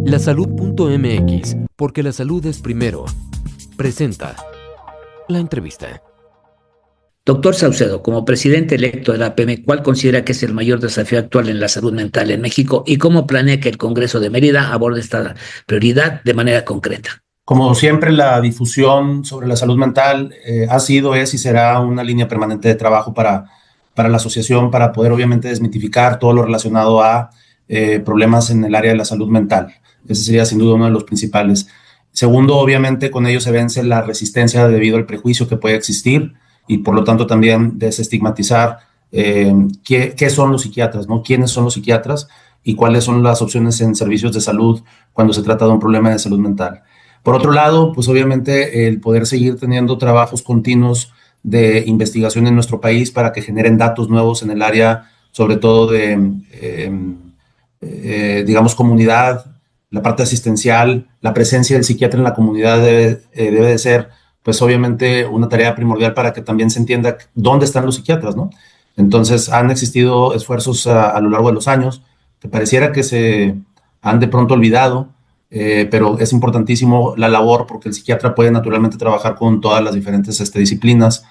Lasalud.mx, porque la salud es primero. Presenta la entrevista. Doctor Saucedo, como presidente electo de la APM, ¿cuál considera que es el mayor desafío actual en la salud mental en México y cómo planea que el Congreso de Mérida aborde esta prioridad de manera concreta? Como siempre, la difusión sobre la salud mental ha sido, es y será una línea permanente de trabajo para la asociación, para poder obviamente desmitificar todo lo relacionado a problemas en el área de la salud mental. Ese sería sin duda uno de los principales. Segundo, obviamente con ello se vence la resistencia debido al prejuicio que puede existir y por lo tanto también desestigmatizar qué son los psiquiatras, ¿no? ¿Quiénes son los psiquiatras y cuáles son las opciones en servicios de salud cuando se trata de un problema de salud mental? Por otro lado, pues obviamente el poder seguir teniendo trabajos continuos de investigación en nuestro país para que generen datos nuevos en el área, sobre todo de, digamos, comunidad, la parte asistencial, la presencia del psiquiatra en la comunidad debe de ser, pues obviamente, una tarea primordial para que también se entienda dónde están los psiquiatras, ¿no? Entonces, han existido esfuerzos a lo largo de los años que pareciera que se han de pronto olvidado, pero es importantísimo la labor porque el psiquiatra puede naturalmente trabajar con todas las diferentes disciplinas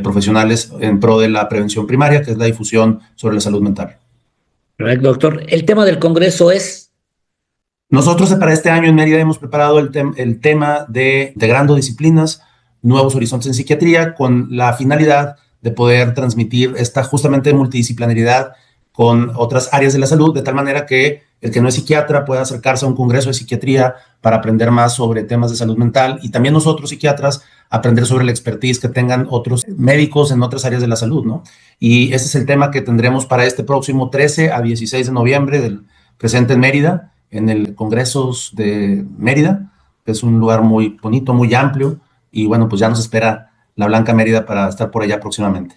profesionales en pro de la prevención primaria, que es la difusión sobre la salud mental. Correcto, doctor. El tema del Congreso es... Nosotros para este año en Mérida hemos preparado el tema de integrando disciplinas, nuevos horizontes en psiquiatría, con la finalidad de poder transmitir esta justamente multidisciplinaridad con otras áreas de la salud, de tal manera que el que no es psiquiatra pueda acercarse a un congreso de psiquiatría para aprender más sobre temas de salud mental y también nosotros psiquiatras aprender sobre la expertise que tengan otros médicos en otras áreas de la salud, ¿no? Y ese es el tema que tendremos para este próximo 13 a 16 de noviembre del presente en Mérida, en el Congreso de Mérida, que es un lugar muy bonito, muy amplio, y bueno, pues ya nos espera la Blanca Mérida para estar por allá próximamente.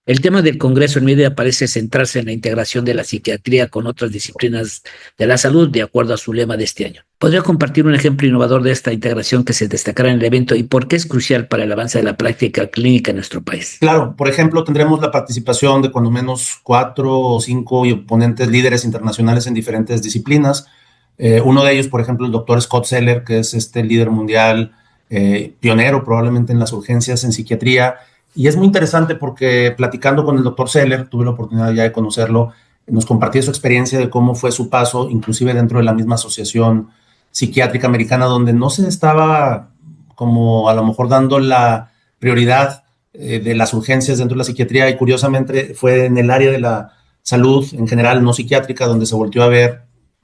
El tema del Congreso en Mérida parece centrarse en la integración de la psiquiatría con otras disciplinas de la salud, de acuerdo a su lema de este año. ¿Podría compartir un ejemplo innovador de esta integración que se destacará en el evento y por qué es crucial para el avance de la práctica clínica en nuestro país? Claro, por ejemplo, tendremos la participación de cuando menos 4 o 5 ponentes líderes internacionales en diferentes disciplinas. Uno de ellos, por ejemplo, el doctor Scott Seller, que es líder mundial, pionero probablemente en las urgencias en psiquiatría. Y es muy interesante porque platicando con el doctor Seller, tuve la oportunidad ya de conocerlo, nos compartió su experiencia de cómo fue su paso, inclusive dentro de la misma asociación psiquiátrica americana, donde no se estaba como a lo mejor dando la prioridad de las urgencias dentro de la psiquiatría y curiosamente fue en el área de la salud en general, no psiquiátrica, donde se volteó a ver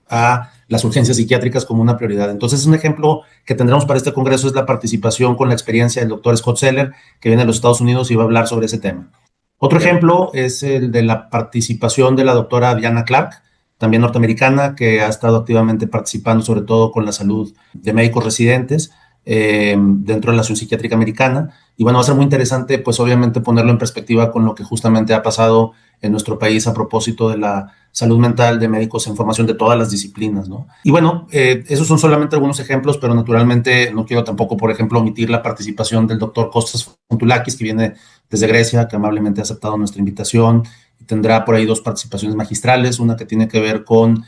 a las urgencias psiquiátricas como una prioridad. Entonces, un ejemplo que tendremos para este congreso es la participación con la experiencia del doctor Scott Seller, que viene de los Estados Unidos y va a hablar sobre ese tema. Otro ejemplo es el de la participación de la doctora Diana Clark, también norteamericana, que ha estado activamente participando sobre todo con la salud de médicos residentes dentro de la Asociación Psiquiátrica Americana. Y bueno, va a ser muy interesante, pues obviamente ponerlo en perspectiva con lo que justamente ha pasado en nuestro país a propósito de la salud mental de médicos en formación de todas las disciplinas, ¿no? Y bueno, esos son solamente algunos ejemplos, pero naturalmente no quiero tampoco, por ejemplo, omitir la participación del doctor Kostas Fontulakis, que viene desde Grecia, que amablemente ha aceptado nuestra invitación. Y tendrá por ahí 2 participaciones magistrales, una que tiene que ver con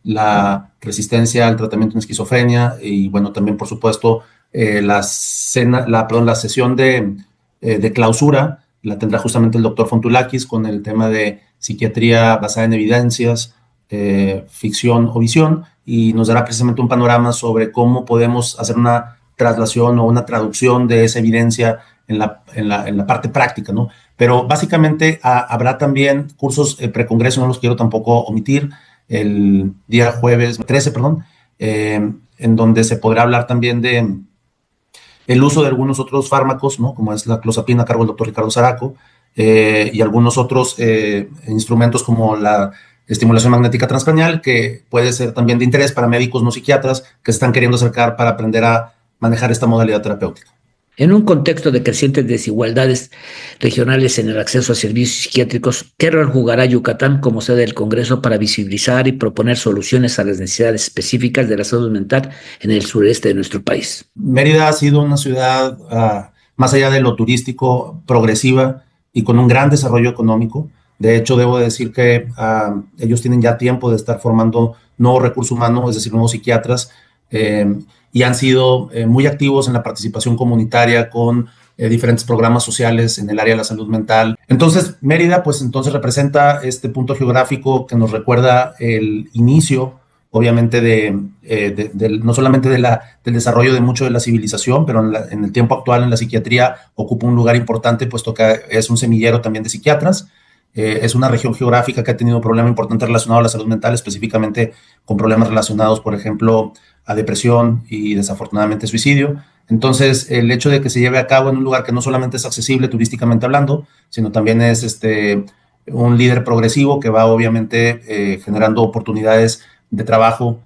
la resistencia al tratamiento en esquizofrenia y bueno, también por supuesto la sesión de clausura la tendrá justamente el doctor Fontulakis con el tema de psiquiatría basada en evidencias, ficción o visión, y nos dará precisamente un panorama sobre cómo podemos hacer una traslación o una traducción de esa evidencia en la parte práctica, ¿no? Pero básicamente habrá también cursos precongreso, no los quiero tampoco omitir, el día jueves 13, en donde se podrá hablar también de el uso de algunos otros fármacos, ¿no? Como es la clozapina a cargo del doctor Ricardo Zaraco, y algunos otros instrumentos como la estimulación magnética transcranial, que puede ser también de interés para médicos no psiquiatras que se están queriendo acercar para aprender a manejar esta modalidad terapéutica. En un contexto de crecientes desigualdades regionales en el acceso a servicios psiquiátricos, ¿qué rol jugará Yucatán como sede del Congreso para visibilizar y proponer soluciones a las necesidades específicas de la salud mental en el sureste de nuestro país? Mérida ha sido una ciudad, más allá de lo turístico, progresiva y con un gran desarrollo económico. De hecho, debo decir que ellos tienen ya tiempo de estar formando nuevo recurso humano, es decir, nuevos psiquiatras, y han sido muy activos en la participación comunitaria con diferentes programas sociales en el área de la salud mental. Entonces, Mérida, pues entonces representa este punto geográfico que nos recuerda el inicio, obviamente, no solamente del desarrollo de mucho de la civilización, pero en el tiempo actual en la psiquiatría ocupa un lugar importante, puesto que es un semillero también de psiquiatras. Es una región geográfica que ha tenido un problema importante relacionado a la salud mental, específicamente con problemas relacionados, por ejemplo, a depresión y desafortunadamente suicidio. Entonces, el hecho de que se lleve a cabo en un lugar que no solamente es accesible turísticamente hablando, sino también es un líder progresivo que va obviamente generando oportunidades de trabajo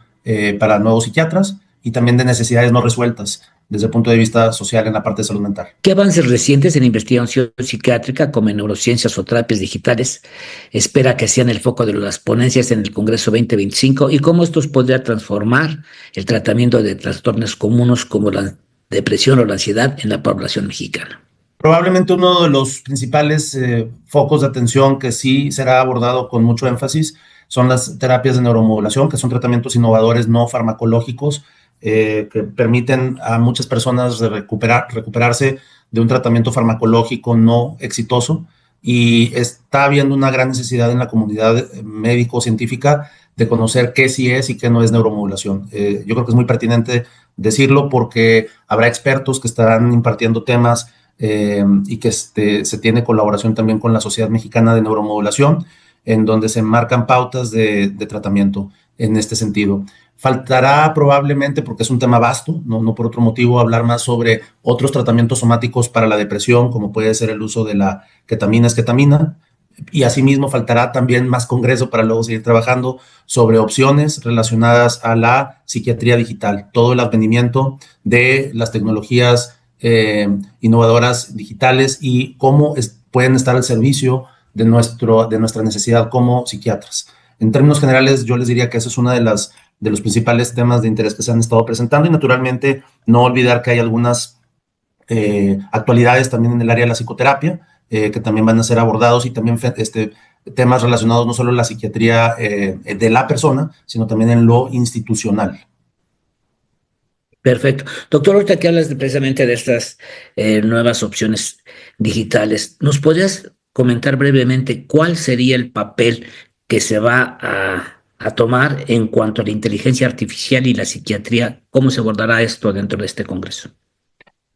para nuevos psiquiatras y también de necesidades no resueltas desde el punto de vista social en la parte de salud mental. ¿Qué avances recientes en investigación psiquiátrica, como en neurociencias o terapias digitales, espera que sean el foco de las ponencias en el Congreso 2025 y cómo estos podrían transformar el tratamiento de trastornos comunes como la depresión o la ansiedad en la población mexicana? Probablemente uno de los principales focos de atención que sí será abordado con mucho énfasis son las terapias de neuromodulación, que son tratamientos innovadores no farmacológicos que permiten a muchas personas recuperarse de un tratamiento farmacológico no exitoso, y está habiendo una gran necesidad en la comunidad médico-científica de conocer qué sí es y qué no es neuromodulación. Yo creo que es muy pertinente decirlo porque habrá expertos que estarán impartiendo temas y que se tiene colaboración también con la Sociedad Mexicana de Neuromodulación, en donde se marcan pautas de tratamiento en este sentido. Faltará probablemente, porque es un tema vasto, no por otro motivo, hablar más sobre otros tratamientos somáticos para la depresión, como puede ser el uso de la esketamina, y asimismo faltará también más congreso para luego seguir trabajando sobre opciones relacionadas a la psiquiatría digital, todo el advenimiento de las tecnologías innovadoras digitales y cómo pueden estar al servicio de nuestra necesidad como psiquiatras. En términos generales, yo les diría que eso es una de los principales temas de interés que se han estado presentando, y naturalmente no olvidar que hay algunas actualidades también en el área de la psicoterapia que también van a ser abordados, y también temas relacionados no solo a la psiquiatría de la persona, sino también en lo institucional. Perfecto. Doctor, ahorita que hablas precisamente de estas nuevas opciones digitales, ¿nos podrías comentar brevemente cuál sería el papel que se va a tomar en cuanto a la inteligencia artificial y la psiquiatría? ¿Cómo se abordará esto dentro de este congreso?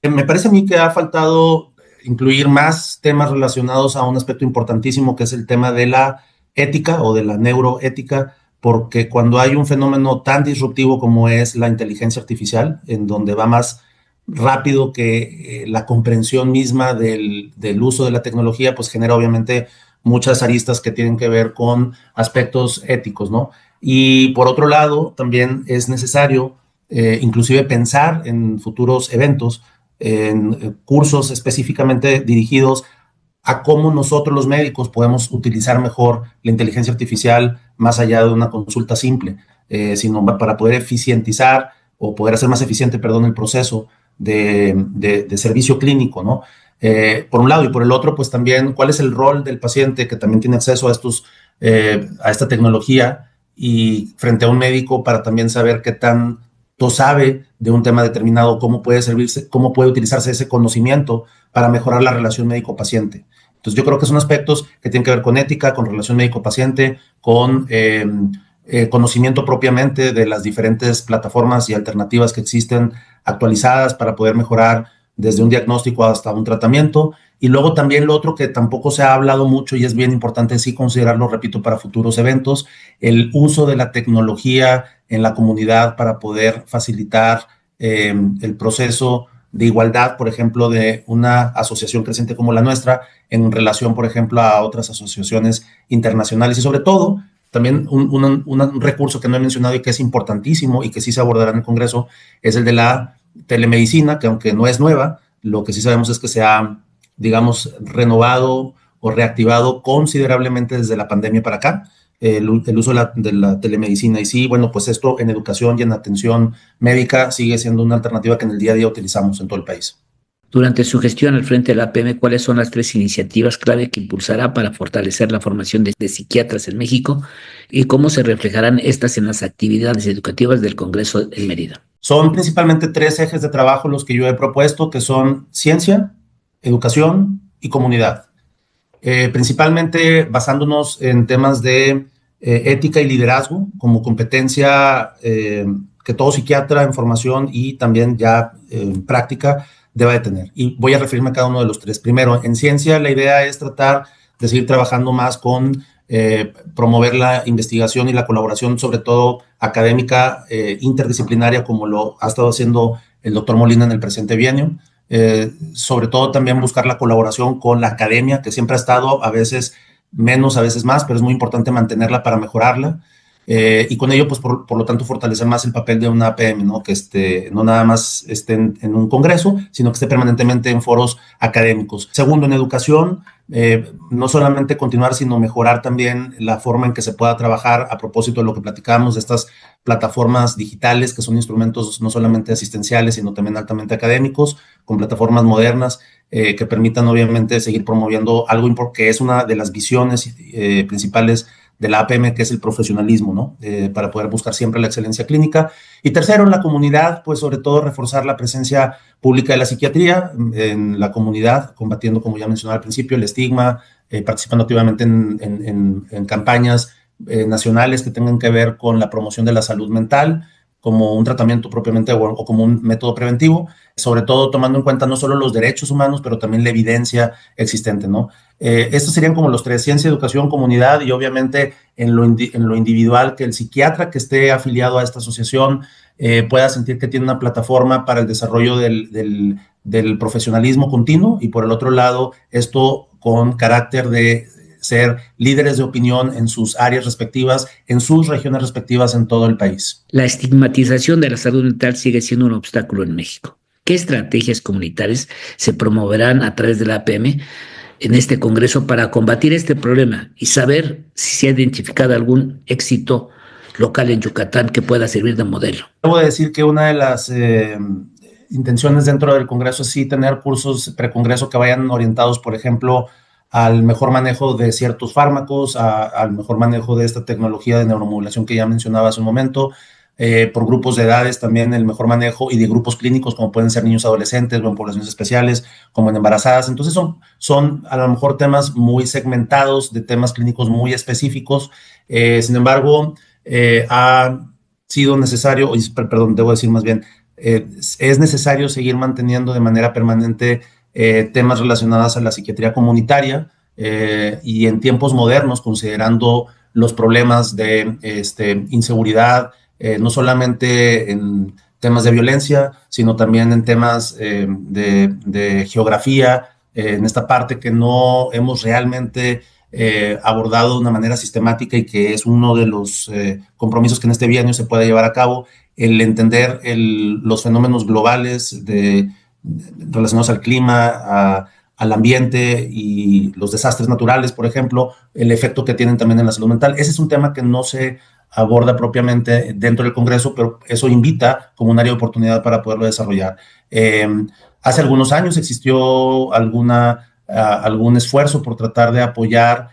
Me parece a mí que ha faltado incluir más temas relacionados a un aspecto importantísimo, que es el tema de la ética o de la neuroética, porque cuando hay un fenómeno tan disruptivo como es la inteligencia artificial, en donde va más rápido que la comprensión misma del uso de la tecnología, pues genera obviamente muchas aristas que tienen que ver con aspectos éticos, ¿no? Y por otro lado, también es necesario inclusive pensar en futuros eventos, en cursos específicamente dirigidos a cómo nosotros los médicos podemos utilizar mejor la inteligencia artificial más allá de una consulta simple, sino para poder eficientizar o poder hacer más eficiente, perdón, el proceso de servicio clínico, ¿no? Por un lado, y por el otro, pues también cuál es el rol del paciente que también tiene acceso a esta tecnología, y frente a un médico, para también saber qué tanto sabe de un tema determinado, cómo puede utilizarse ese conocimiento para mejorar la relación médico-paciente. Entonces, yo creo que son aspectos que tienen que ver con ética, con relación médico-paciente, con conocimiento propiamente de las diferentes plataformas y alternativas que existen actualizadas para poder mejorar desde un diagnóstico hasta un tratamiento. Y luego también lo otro que tampoco se ha hablado mucho y es bien importante sí considerarlo, repito, para futuros eventos, el uso de la tecnología en la comunidad para poder facilitar el proceso de igualdad, por ejemplo, de una asociación creciente como la nuestra en relación, por ejemplo, a otras asociaciones internacionales. Y sobre todo, también un recurso que no he mencionado y que es importantísimo y que sí se abordará en el Congreso es el de la telemedicina, que aunque no es nueva, lo que sí sabemos es que se ha, digamos, renovado o reactivado considerablemente desde la pandemia para acá, el uso de la telemedicina. Y sí, bueno, pues esto en educación y en atención médica sigue siendo una alternativa que en el día a día utilizamos en todo el país. Durante su gestión al frente de la APM, ¿cuáles son las 3 iniciativas clave que impulsará para fortalecer la formación de psiquiatras en México y cómo se reflejarán estas en las actividades educativas del Congreso en Mérida? Son principalmente 3 ejes de trabajo los que yo he propuesto, que son ciencia, educación y comunidad. Principalmente basándonos en temas de ética y liderazgo como competencia que todo psiquiatra en formación y también ya en práctica deba de tener. Y voy a referirme a cada uno de los 3. Primero, en ciencia la idea es tratar de seguir trabajando más con promover la investigación y la colaboración, sobre todo académica, interdisciplinaria, como lo ha estado haciendo el doctor Molina en el presente bienio. Sobre todo también buscar la colaboración con la academia, que siempre ha estado, a veces menos, a veces más, pero es muy importante mantenerla para mejorarla. Y con ello, pues por lo tanto, fortalecer más el papel de una APM, ¿no? Que no nada más esté en un congreso, sino que esté permanentemente en foros académicos. Segundo, en educación, no solamente continuar, sino mejorar también la forma en que se pueda trabajar a propósito de lo que platicábamos, de estas plataformas digitales, que son instrumentos no solamente asistenciales, sino también altamente académicos, con plataformas modernas que permitan obviamente seguir promoviendo algo que es una de las visiones principales de la APM, que es el profesionalismo, ¿no? Para poder buscar siempre la excelencia clínica. Y tercero, en la comunidad, pues sobre todo reforzar la presencia pública de la psiquiatría en la comunidad, combatiendo, como ya mencionaba al principio, el estigma, participando activamente en campañas nacionales que tengan que ver con la promoción de la salud mental, como un tratamiento propiamente o como un método preventivo, sobre todo tomando en cuenta no solo los derechos humanos, pero también la evidencia existente, ¿no? Estos serían como los 3: ciencia, educación, comunidad, y obviamente en lo individual, que el psiquiatra que esté afiliado a esta asociación pueda sentir que tiene una plataforma para el desarrollo del profesionalismo continuo, y por el otro lado, esto con carácter de ser líderes de opinión en sus áreas respectivas, en sus regiones respectivas en todo el país. La estigmatización de la salud mental sigue siendo un obstáculo en México. ¿Qué estrategias comunitarias se promoverán a través de la APM en este Congreso para combatir este problema y saber si se ha identificado algún éxito local en Yucatán que pueda servir de modelo? Debo decir que una de las intenciones dentro del Congreso es sí tener cursos precongreso que vayan orientados, por ejemplo, al mejor manejo de ciertos fármacos, al mejor manejo de esta tecnología de neuromodulación que ya mencionaba hace un momento, por grupos de edades también el mejor manejo, y de grupos clínicos como pueden ser niños adolescentes o en poblaciones especiales como en embarazadas. Entonces son a lo mejor temas muy segmentados, de temas clínicos muy específicos. Sin embargo, ha sido necesario, perdón, debo decir más bien, es necesario seguir manteniendo de manera permanente temas relacionados a la psiquiatría comunitaria y en tiempos modernos, considerando los problemas de inseguridad, no solamente en temas de violencia, sino también en temas de geografía, en esta parte que no hemos realmente abordado de una manera sistemática, y que es uno de los compromisos que en este bienio se puede llevar a cabo, el entender los fenómenos globales relacionados al clima, al ambiente y los desastres naturales, por ejemplo, el efecto que tienen también en la salud mental. Ese es un tema que no se aborda propiamente dentro del Congreso, pero eso invita como un área de oportunidad para poderlo desarrollar. Hace algunos años existió algún esfuerzo por tratar de apoyar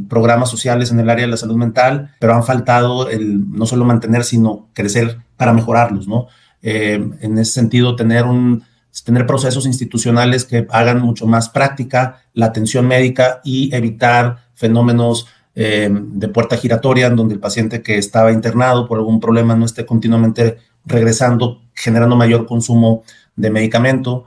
programas sociales en el área de la salud mental, pero han faltado no solo mantener, sino crecer para mejorarlos, ¿no? En ese sentido, tener procesos institucionales que hagan mucho más práctica la atención médica y evitar fenómenos de puerta giratoria, en donde el paciente que estaba internado por algún problema no esté continuamente regresando, generando mayor consumo de medicamento,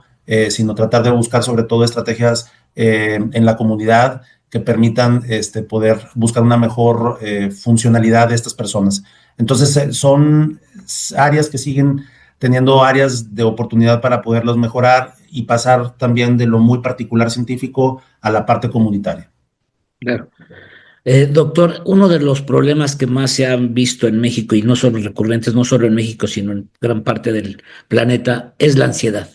sino tratar de buscar sobre todo estrategias en la comunidad que permitan poder buscar una mejor funcionalidad de estas personas. Entonces, son áreas que siguen teniendo áreas de oportunidad para poderlos mejorar y pasar también de lo muy particular científico a la parte comunitaria. Claro. Doctor, uno de los problemas que más se han visto en México, y no son recurrentes, no solo en México, sino en gran parte del planeta, es la ansiedad.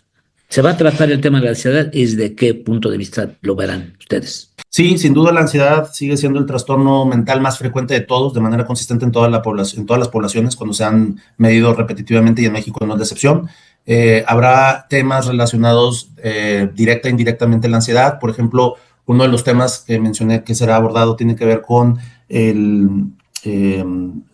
¿Se va a tratar el tema de la ansiedad y desde qué punto de vista lo verán ustedes? Sí, sin duda la ansiedad sigue siendo el trastorno mental más frecuente de todos, de manera consistente en todas las poblaciones, cuando se han medido repetitivamente, y en México no es la excepción. Habrá temas relacionados directa e indirectamente a la ansiedad. Por ejemplo, uno de los temas que mencioné que será abordado tiene que ver con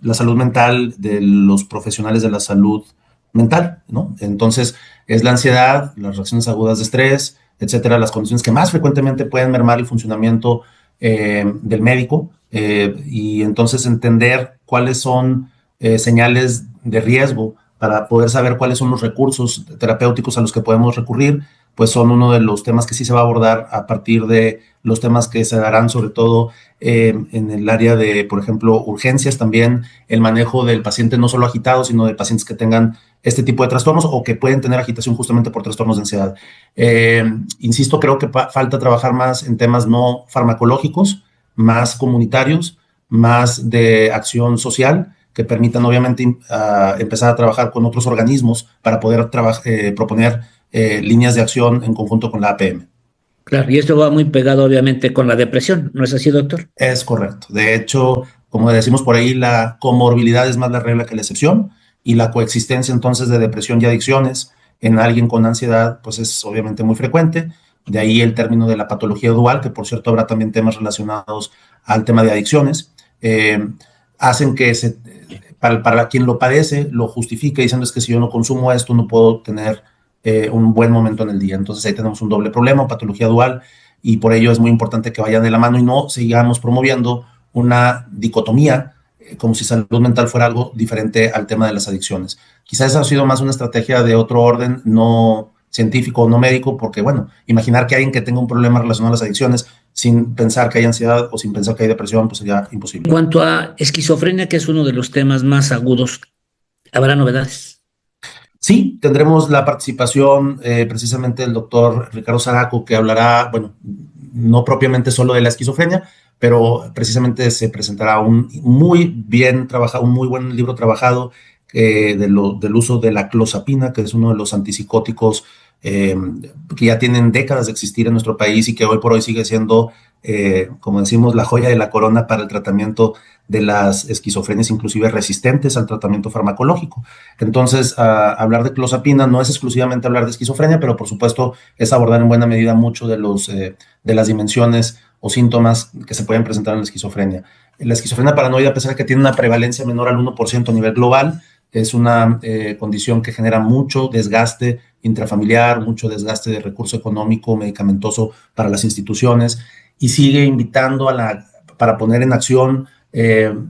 la salud mental de los profesionales de la salud mental, ¿no? Entonces, es la ansiedad, las reacciones agudas de estrés, etcétera, las condiciones que más frecuentemente pueden mermar el funcionamiento del médico, y entonces entender cuáles son señales de riesgo para poder saber cuáles son los recursos terapéuticos a los que podemos recurrir, pues son uno de los temas que sí se va a abordar a partir de los temas que se darán sobre todo en el área de, por ejemplo, urgencias, también el manejo del paciente no solo agitado, sino de pacientes que tengan este tipo de trastornos o que pueden tener agitación justamente por trastornos de ansiedad. Insisto, creo que falta trabajar más en temas no farmacológicos, más comunitarios, más de acción social, que permitan obviamente empezar a trabajar con otros organismos para poder proponer líneas de acción en conjunto con la APM. Claro, y esto va muy pegado obviamente con la depresión, ¿no es así, doctor? Es correcto. De hecho, como decimos por ahí, la comorbilidad es más la regla que la excepción, y la coexistencia entonces de depresión y adicciones en alguien con ansiedad, pues es obviamente muy frecuente. De ahí el término de la patología dual, que por cierto habrá también temas relacionados al tema de adicciones, hacen que para quien lo padece lo justifique diciendo es que si yo no consumo esto no puedo tener un buen momento en el día. Entonces ahí tenemos un doble problema, patología dual, y por ello es muy importante que vayan de la mano y no sigamos promoviendo una dicotomía como si salud mental fuera algo diferente al tema de las adicciones. Quizás esa ha sido más una estrategia de otro orden, no científico o no médico, porque bueno, imaginar que alguien que tenga un problema relacionado a las adicciones sin pensar que hay ansiedad o sin pensar que hay depresión, pues sería imposible. En cuanto a esquizofrenia, que es uno de los temas más agudos, ¿habrá novedades? Sí, tendremos la participación precisamente del doctor Ricardo Zaraco, que hablará, bueno, no propiamente solo de la esquizofrenia, pero precisamente se presentará un muy bien trabajado, un muy buen libro trabajado del uso de la clozapina, que es uno de los antipsicóticos que ya tienen décadas de existir en nuestro país y que hoy por hoy sigue siendo, como decimos, la joya de la corona para el tratamiento de las esquizofrenias, inclusive resistentes al tratamiento farmacológico. Entonces, hablar de clozapina no es exclusivamente hablar de esquizofrenia, pero por supuesto es abordar en buena medida mucho de las dimensiones o síntomas que se pueden presentar en la esquizofrenia. La esquizofrenia paranoide, a pesar de que tiene una prevalencia menor al 1% a nivel global, es una condición que genera mucho desgaste intrafamiliar, mucho desgaste de recurso económico, medicamentoso para las instituciones, y sigue invitando para poner en acción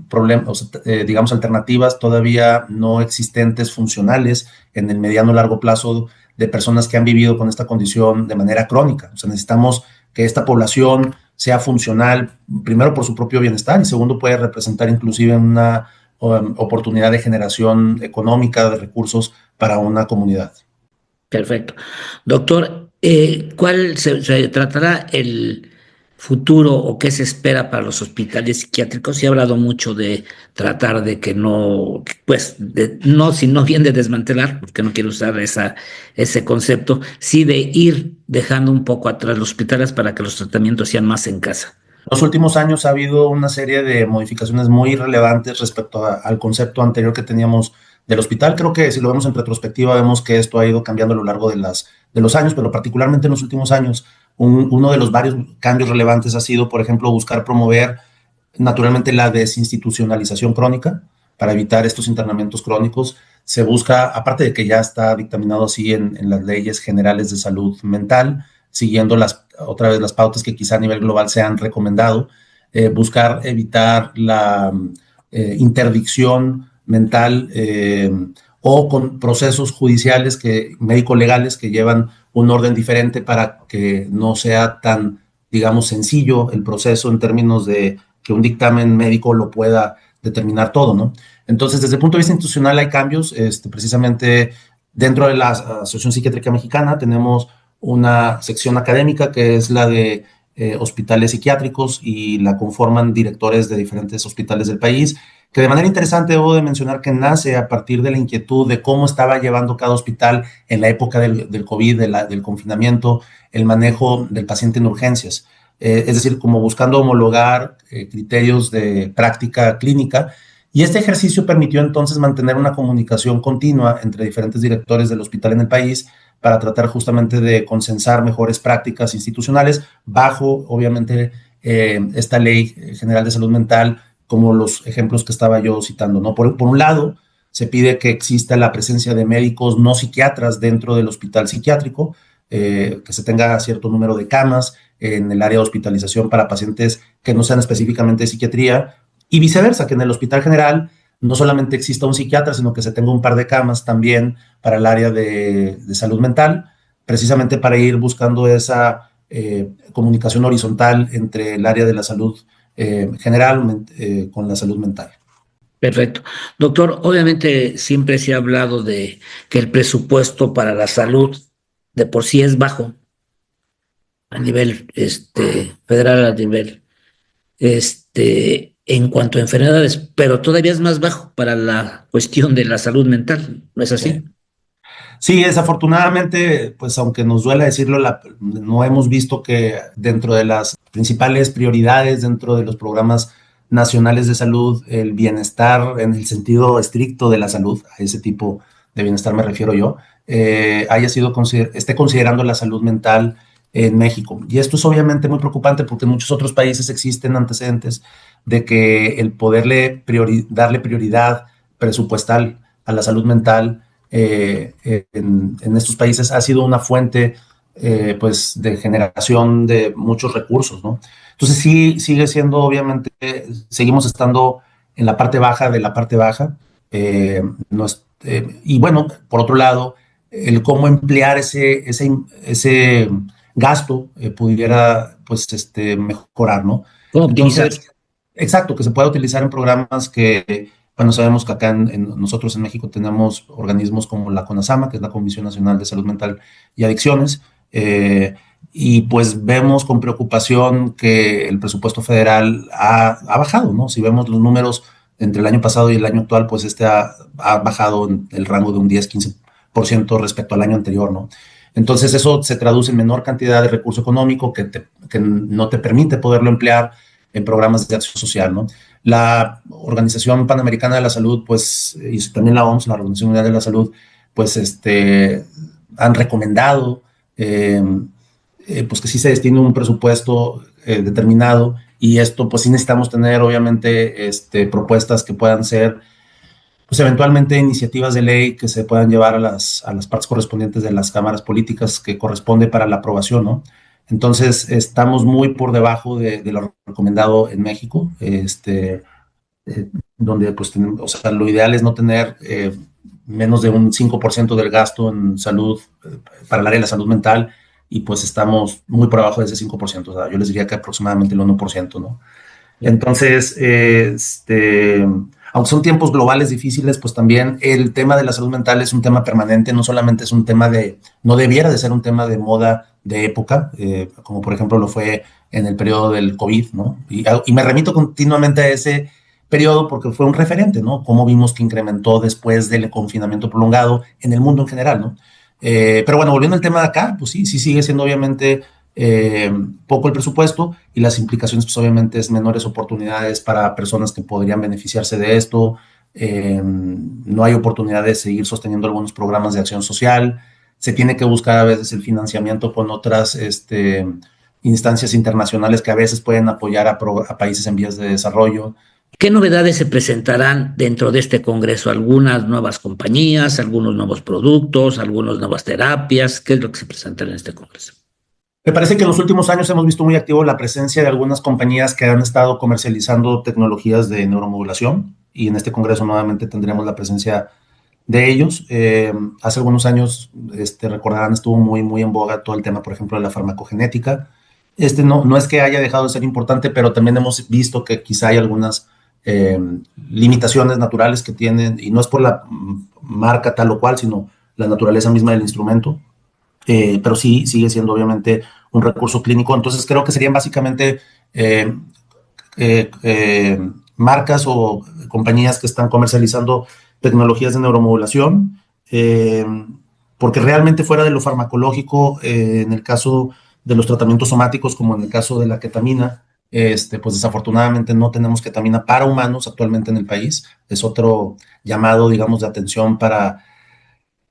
problemas, digamos, alternativas todavía no existentes, funcionales, en el mediano o largo plazo de personas que han vivido con esta condición de manera crónica. O sea, necesitamos que esta población sea funcional, primero por su propio bienestar y segundo puede representar inclusive una oportunidad de generación económica de recursos para una comunidad. Perfecto. Doctor, ¿cuál se tratará el futuro o qué se espera para los hospitales psiquiátricos? Se ha hablado mucho de tratar de que no, pues, no, sino bien de desmantelar, porque no quiero usar ese concepto, sí de ir dejando un poco atrás los hospitales para que los tratamientos sean más en casa. Los últimos años ha habido una serie de modificaciones muy relevantes respecto al concepto anterior que teníamos del hospital. Creo que si lo vemos en retrospectiva, vemos que esto ha ido cambiando a lo largo de los años, pero particularmente en los últimos años, uno de los varios cambios relevantes ha sido, por ejemplo, buscar promover naturalmente la desinstitucionalización crónica para evitar estos internamientos crónicos. Se busca, aparte de que ya está dictaminado así en las leyes generales de salud mental, siguiendo otra vez las pautas que quizá a nivel global se han recomendado, buscar evitar la interdicción mental o con procesos judiciales médico-legales que llevan un orden diferente para que no sea tan, digamos, sencillo el proceso en términos de que un dictamen médico lo pueda determinar todo, ¿no? Entonces, desde el punto de vista institucional hay cambios, precisamente dentro de la Asociación Psiquiátrica Mexicana tenemos una sección académica que es la de hospitales psiquiátricos y la conforman directores de diferentes hospitales del país, que de manera interesante debo de mencionar que nace a partir de la inquietud de cómo estaba llevando cada hospital en la época del COVID, del confinamiento, el manejo del paciente en urgencias. Es decir, como buscando homologar criterios de práctica clínica Y este ejercicio permitió entonces mantener una comunicación continua entre diferentes directores del hospital en el país para tratar justamente de consensar mejores prácticas institucionales bajo, obviamente, esta Ley General de Salud Mental, como los ejemplos que estaba yo citando, ¿no? Por un lado, se pide que exista la presencia de médicos no psiquiatras dentro del hospital psiquiátrico, que se tenga cierto número de camas en el área de hospitalización para pacientes que no sean específicamente de psiquiatría, y viceversa, que en el hospital general no solamente exista un psiquiatra, sino que se tenga un par de camas también para el área de salud mental, precisamente para ir buscando esa comunicación horizontal entre el área de la salud general con la salud mental. Perfecto. Doctor, obviamente siempre se ha hablado de que el presupuesto para la salud de por sí es bajo a nivel federal, a nivel en cuanto a enfermedades, pero todavía es más bajo para la cuestión de la salud mental, ¿no es así? Sí, desafortunadamente, pues aunque nos duela decirlo, no hemos visto que dentro de las principales prioridades, dentro de los programas nacionales de salud, el bienestar en el sentido estricto de la salud, a ese tipo de bienestar me refiero yo, esté considerando la salud mental en México. Y esto es obviamente muy preocupante porque en muchos otros países existen antecedentes de que el darle prioridad presupuestal a la salud mental en estos países ha sido una fuente pues de generación de muchos recursos, ¿no? Entonces sí sigue siendo, obviamente, seguimos estando en la parte baja de la parte baja, y bueno, por otro lado, el cómo emplear ese gasto pudiera pues mejorar, ¿no? ¿Cómo optimizar? Entonces, exacto, que se pueda utilizar en programas que, bueno, sabemos que acá nosotros en México tenemos organismos como la CONASAMA, que es la Comisión Nacional de Salud Mental y Adicciones, y pues vemos con preocupación que el presupuesto federal ha bajado, ¿no? Si vemos los números entre el año pasado y el año actual, pues ha bajado en el rango de un 10-15% respecto al año anterior, ¿no? Entonces eso se traduce en menor cantidad de recurso económico que no te permite poderlo emplear en programas de acción social, ¿no? La Organización Panamericana de la Salud, pues, y también la OMS, la Organización Mundial de la Salud, pues, han recomendado pues que sí se destine un presupuesto determinado, y esto, pues sí necesitamos tener, obviamente, propuestas que puedan ser, pues eventualmente iniciativas de ley que se puedan llevar a las partes correspondientes de las cámaras políticas que corresponde para la aprobación, ¿no? Entonces, estamos muy por debajo de lo recomendado en México, donde pues o sea, lo ideal es no tener menos de un 5% del gasto en salud para el área de la salud mental, y pues estamos muy por abajo de ese 5%, o sea, yo les diría que aproximadamente el 1%, ¿no? Entonces, aunque son tiempos globales difíciles, pues también el tema de la salud mental es un tema permanente, no solamente es un tema no debiera de ser un tema de moda de época, como por ejemplo lo fue en el periodo del COVID, ¿no? Y me remito continuamente a ese periodo porque fue un referente, ¿no? Cómo vimos que incrementó después del confinamiento prolongado en el mundo en general, ¿no? Pero bueno, volviendo al tema de acá, pues sí sigue siendo obviamente poco el presupuesto, y las implicaciones pues obviamente es menores oportunidades para personas que podrían beneficiarse de esto, no hay oportunidad de seguir sosteniendo algunos programas de acción social, se tiene que buscar a veces el financiamiento con otras instancias internacionales que a veces pueden apoyar a países en vías de desarrollo. ¿Qué novedades se presentarán dentro de este congreso? ¿Algunas nuevas compañías, algunos nuevos productos, algunas nuevas terapias? ¿Qué es lo que se presentará en este congreso? Me parece que en los últimos años hemos visto muy activo la presencia de algunas compañías que han estado comercializando tecnologías de neuromodulación, y en este congreso nuevamente tendremos la presencia de ellos. Hace algunos años, recordarán, estuvo muy en boga todo el tema, por ejemplo, de la farmacogenética. No es que haya dejado de ser importante, pero también hemos visto que quizá hay algunas limitaciones naturales que tienen, y no es por la marca tal o cual, sino la naturaleza misma del instrumento. Pero sí sigue siendo obviamente un recurso clínico. Entonces creo que serían básicamente marcas o compañías que están comercializando tecnologías de neuromodulación, porque realmente fuera de lo farmacológico, en el caso de los tratamientos somáticos, como en el caso de la ketamina, Pues desafortunadamente no tenemos ketamina para humanos actualmente en el país. Es otro llamado, digamos, de atención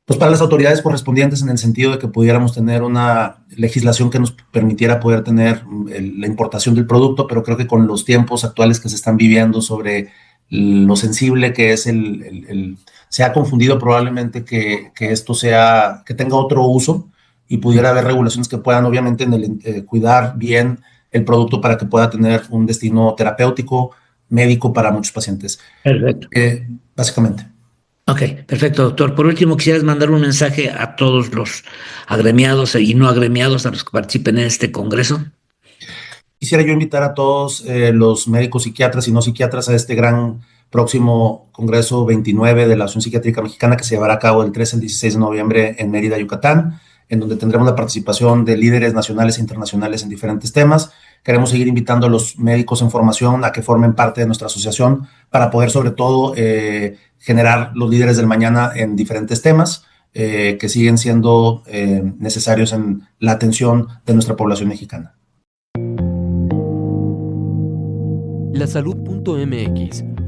pues para las autoridades correspondientes en el sentido de que pudiéramos tener una legislación que nos permitiera poder tener la importación del producto, pero creo que con los tiempos actuales que se están viviendo sobre lo sensible que es se ha confundido probablemente que esto que tenga otro uso y pudiera haber regulaciones que puedan obviamente cuidar bien el producto para que pueda tener un destino terapéutico, médico para muchos pacientes. Perfecto. Básicamente. Ok, perfecto, doctor. Por último, quisieras mandar un mensaje a todos los agremiados y no agremiados a los que participen en este congreso. Quisiera yo invitar a todos los médicos psiquiatras y no psiquiatras a este gran próximo Congreso 29 de la Asociación Psiquiátrica Mexicana que se llevará a cabo del 13 al 16 de noviembre en Mérida, Yucatán, en donde tendremos la participación de líderes nacionales e internacionales en diferentes temas. Queremos seguir invitando a los médicos en formación a que formen parte de nuestra asociación para poder sobre todo generar los líderes del mañana en diferentes temas que siguen siendo necesarios en la atención de nuestra población mexicana. Lasalud.mx